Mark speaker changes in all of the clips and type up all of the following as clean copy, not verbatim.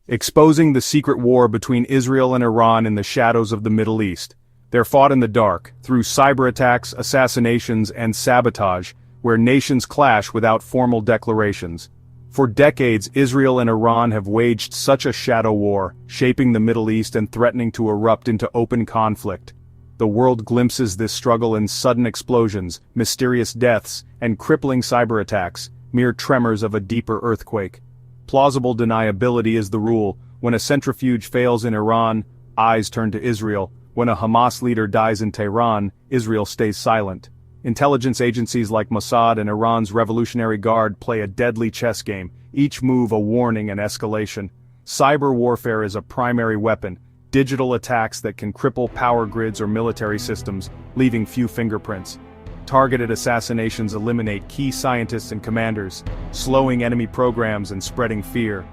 Speaker 1: exposing the secret war between Israel and Iran in the shadows of the Middle East. They're fought in the dark, through cyber attacks, assassinations, and sabotage, where nations clash without formal declarations. For decades, Israel and Iran have waged such a shadow war, shaping the Middle East and threatening to erupt into open conflict. The world glimpses this struggle in sudden explosions, mysterious deaths, and crippling cyber attacks, mere tremors of a deeper earthquake. Plausible deniability is the rule. When a centrifuge fails in Iran, eyes turn to Israel. When a Hamas leader dies in Tehran, Israel stays silent. Intelligence agencies like Mossad and Iran's Revolutionary Guard play a deadly chess game, each move a warning and escalation. Cyber warfare is a primary weapon, digital attacks that can cripple power grids or military systems, leaving few fingerprints. Targeted assassinations eliminate key scientists and commanders, slowing enemy programs and spreading fear.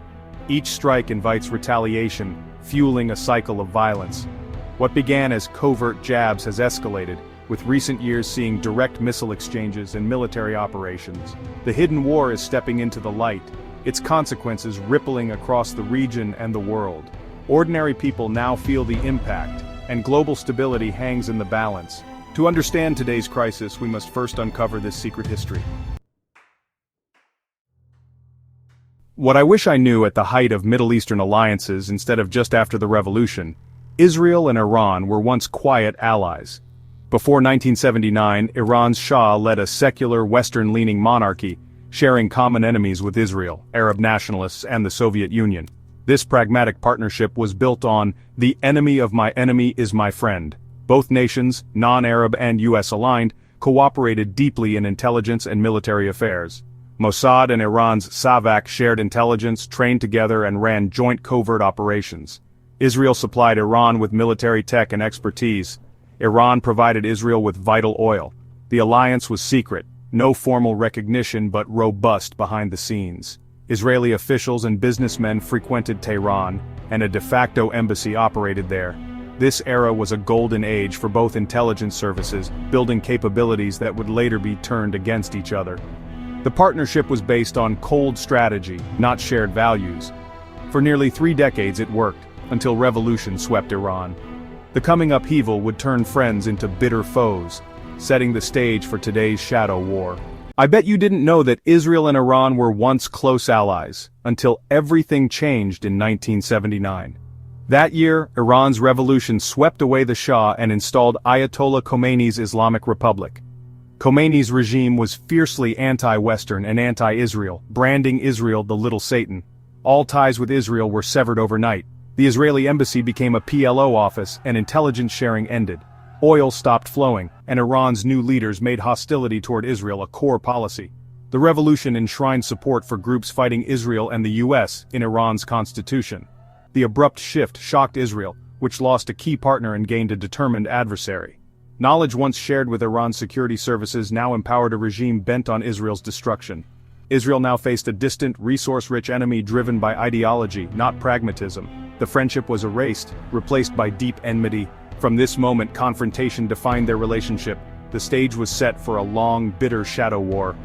Speaker 1: Each strike invites retaliation, fueling a cycle of violence. What began as covert jabs has escalated, with recent years seeing direct missile exchanges and military operations. The hidden war is stepping into the light, its consequences rippling across the region and the world. Ordinary people now feel the impact, and global stability hangs in the balance. To understand today's crisis, we must first uncover this secret history. What I wish I knew at the height of Middle Eastern alliances instead of just after the revolution, Israel and Iran were once quiet allies. Before 1979, Iran's Shah led a secular, Western-leaning monarchy, sharing common enemies with Israel, Arab nationalists, and the Soviet Union. This pragmatic partnership was built on, "The enemy of my enemy is my friend." Both nations, non-Arab and US-aligned, cooperated deeply in intelligence and military affairs. Mossad and Iran's Savak shared intelligence, trained together, and ran joint covert operations. Israel supplied Iran with military tech and expertise. Iran provided Israel with vital oil. The alliance was secret, no formal recognition but robust behind the scenes. Israeli officials and businessmen frequented Tehran, and a de facto embassy operated there. This era was a golden age for both intelligence services, building capabilities that would later be turned against each other. The partnership was based on cold strategy, not shared values. For nearly 3 decades it worked, until revolution swept Iran. The coming upheaval would turn friends into bitter foes, setting the stage for today's shadow war. I bet you didn't know that Israel and Iran were once close allies, until everything changed in 1979. That year, Iran's revolution swept away the Shah and installed Ayatollah Khomeini's Islamic Republic. Khomeini's regime was fiercely anti-Western and anti-Israel, branding Israel the Little Satan. All ties with Israel were severed overnight. The Israeli embassy became a PLO office, and intelligence sharing ended. Oil stopped flowing, and Iran's new leaders made hostility toward Israel a core policy. The revolution enshrined support for groups fighting Israel and the US in Iran's constitution. The abrupt shift shocked Israel, which lost a key partner and gained a determined adversary. Knowledge once shared with Iran's security services now empowered a regime bent on Israel's destruction. Israel now faced a distant, resource-rich enemy driven by ideology, not pragmatism. The friendship was erased, replaced by deep enmity. From this moment, confrontation defined their relationship. The stage was set for a long, bitter shadow war.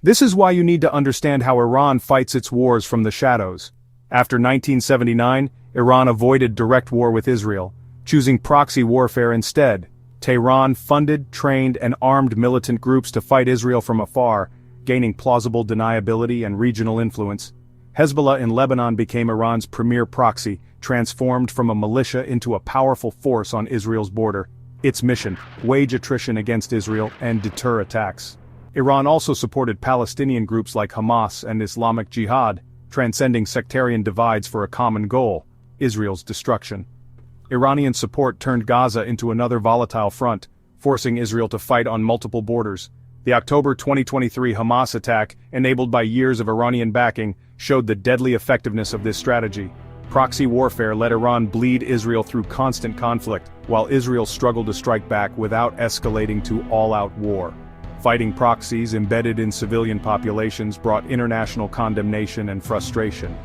Speaker 1: This is why you need to understand how Iran fights its wars from the shadows. After 1979, Iran avoided direct war with Israel, choosing proxy warfare instead. Tehran funded, trained, and armed militant groups to fight Israel from afar, gaining plausible deniability and regional influence. Hezbollah in Lebanon became Iran's premier proxy, transformed from a militia into a powerful force on Israel's border. Its mission: wage attrition against Israel and deter attacks. Iran also supported Palestinian groups like Hamas and Islamic Jihad, transcending sectarian divides for a common goal: Israel's destruction. Iranian support turned Gaza into another volatile front, forcing Israel to fight on multiple borders. The October 2023 Hamas attack, enabled by years of Iranian backing, showed the deadly effectiveness of this strategy. Proxy warfare let Iran bleed Israel through constant conflict, while Israel struggled to strike back without escalating to all-out war. Fighting proxies embedded in civilian populations brought international condemnation and frustration.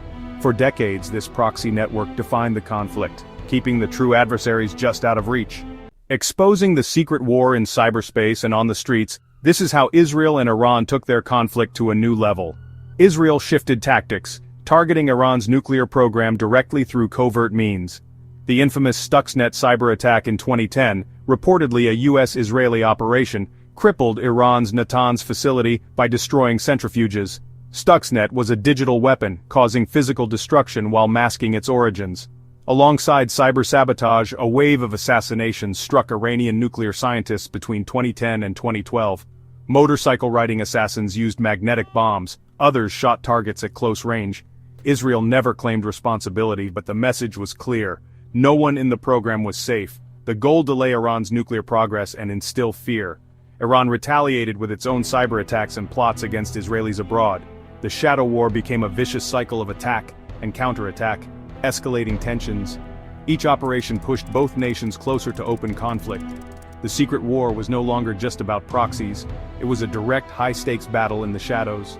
Speaker 1: For decades, this proxy network defined the conflict, keeping the true adversaries just out of reach. Exposing the secret war in cyberspace and on the streets, this is how Israel and Iran took their conflict to a new level. Israel shifted tactics, targeting Iran's nuclear program directly through covert means. The infamous Stuxnet cyber attack in 2010, reportedly a US-Israeli operation, crippled Iran's Natanz facility by destroying centrifuges. Stuxnet was a digital weapon, causing physical destruction while masking its origins. Alongside cyber sabotage, a wave of assassinations struck Iranian nuclear scientists between 2010 and 2012. Motorcycle-riding assassins used magnetic bombs, others shot targets at close range. Israel never claimed responsibility, but the message was clear. No one in the program was safe. The goal: delay Iran's nuclear progress and instill fear. Iran retaliated with its own cyber attacks and plots against Israelis abroad. The shadow war became a vicious cycle of attack and counterattack, escalating tensions. Each operation pushed both nations closer to open conflict. The secret war was no longer just about proxies, it was a direct high-stakes battle in the shadows.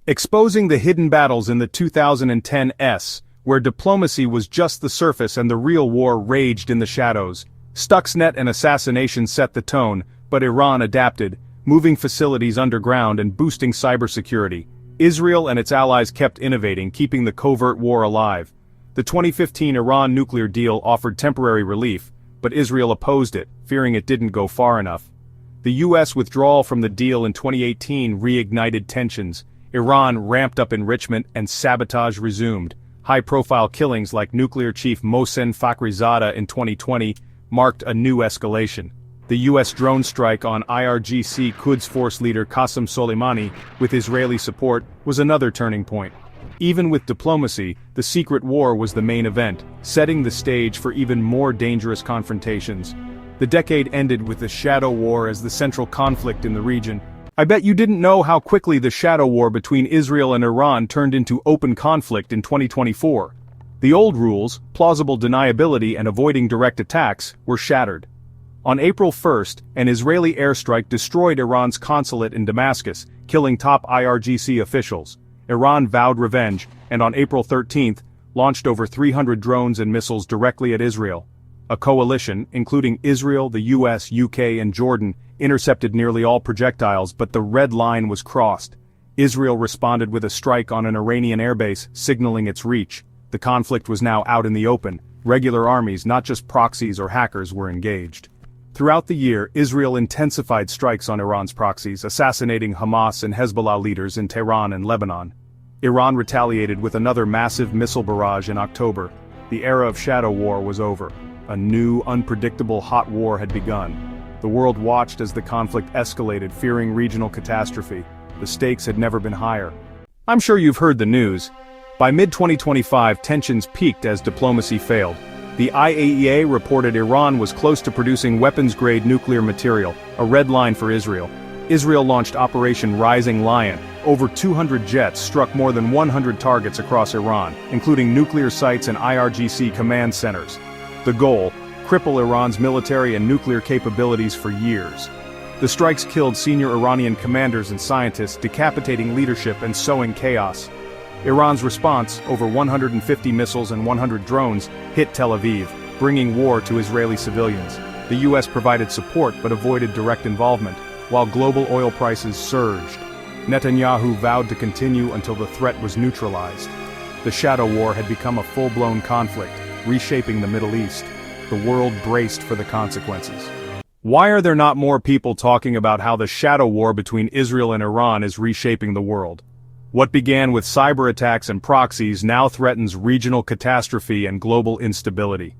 Speaker 1: Exposing the hidden battles in the 2010s, where diplomacy was just the surface and the real war raged in the shadows. Stuxnet and assassinations set the tone, but Iran adapted, moving facilities underground and boosting cybersecurity. Israel and its allies kept innovating, keeping the covert war alive. The 2015 Iran nuclear deal offered temporary relief, but Israel opposed it, fearing it didn't go far enough. The US withdrawal from the deal in 2018 reignited tensions. Iran ramped up enrichment and sabotage resumed. High-profile killings like nuclear chief Mohsen Fakhrizadeh in 2020 marked a new escalation. The US drone strike on IRGC Quds Force leader Qasem Soleimani, with Israeli support, was another turning point. Even with diplomacy, the secret war was the main event, setting the stage for even more dangerous confrontations. The decade ended with the shadow war as the central conflict in the region. I bet you didn't know how quickly the shadow war between Israel and Iran turned into open conflict in 2024. The old rules, plausible deniability and avoiding direct attacks, were shattered. On April 1st, an Israeli airstrike destroyed Iran's consulate in Damascus, killing top IRGC officials. Iran vowed revenge, and on April 13th, launched over 300 drones and missiles directly at Israel. A coalition, including Israel, the US, UK, and Jordan, intercepted nearly all projectiles, but the red line was crossed. Israel responded with a strike on an Iranian airbase, signaling its reach. The conflict was now out in the open. Regular armies, not just proxies or hackers, were engaged. Throughout the year, Israel intensified strikes on Iran's proxies, assassinating Hamas and Hezbollah leaders in Tehran and Lebanon. Iran retaliated with another massive missile barrage in October. The era of shadow war was over. A new, unpredictable hot war had begun. The world watched as the conflict escalated, fearing regional catastrophe. The stakes had never been higher. I'm sure you've heard the news. By mid-2025, tensions peaked as diplomacy failed. The IAEA reported Iran was close to producing weapons-grade nuclear material, a red line for Israel. Israel launched Operation Rising Lion. Over 200 jets struck more than 100 targets across Iran, including nuclear sites and IRGC command centers. The goal: cripple Iran's military and nuclear capabilities for years. The strikes killed senior Iranian commanders and scientists, decapitating leadership and sowing chaos. Iran's response, over 150 missiles and 100 drones, hit Tel Aviv, bringing war to Israeli civilians. The US provided support but avoided direct involvement, while global oil prices surged. Netanyahu vowed to continue until the threat was neutralized. The shadow war had become a full-blown conflict, reshaping the Middle East. The world braced for the consequences. Why are there not more people talking about how the shadow war between Israel and Iran is reshaping the world? What began with cyber attacks and proxies now threatens regional catastrophe and global instability.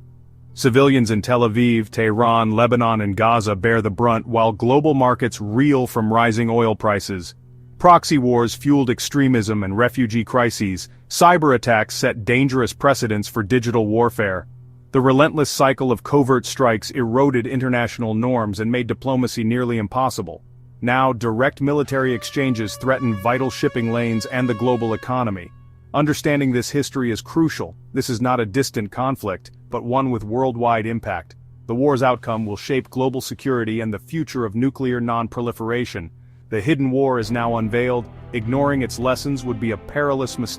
Speaker 1: Civilians in Tel Aviv, Tehran, Lebanon, and Gaza bear the brunt, while global markets reel from rising oil prices. Proxy wars fueled extremism and refugee crises. Cyber attacks set dangerous precedents for digital warfare. The relentless cycle of covert strikes eroded international norms and made diplomacy nearly impossible. Now, direct military exchanges threaten vital shipping lanes and the global economy. Understanding this history is crucial. This is not a distant conflict, but one with worldwide impact. The war's outcome will shape global security and the future of nuclear non-proliferation. The hidden war is now unveiled. Ignoring its lessons would be a perilous mistake.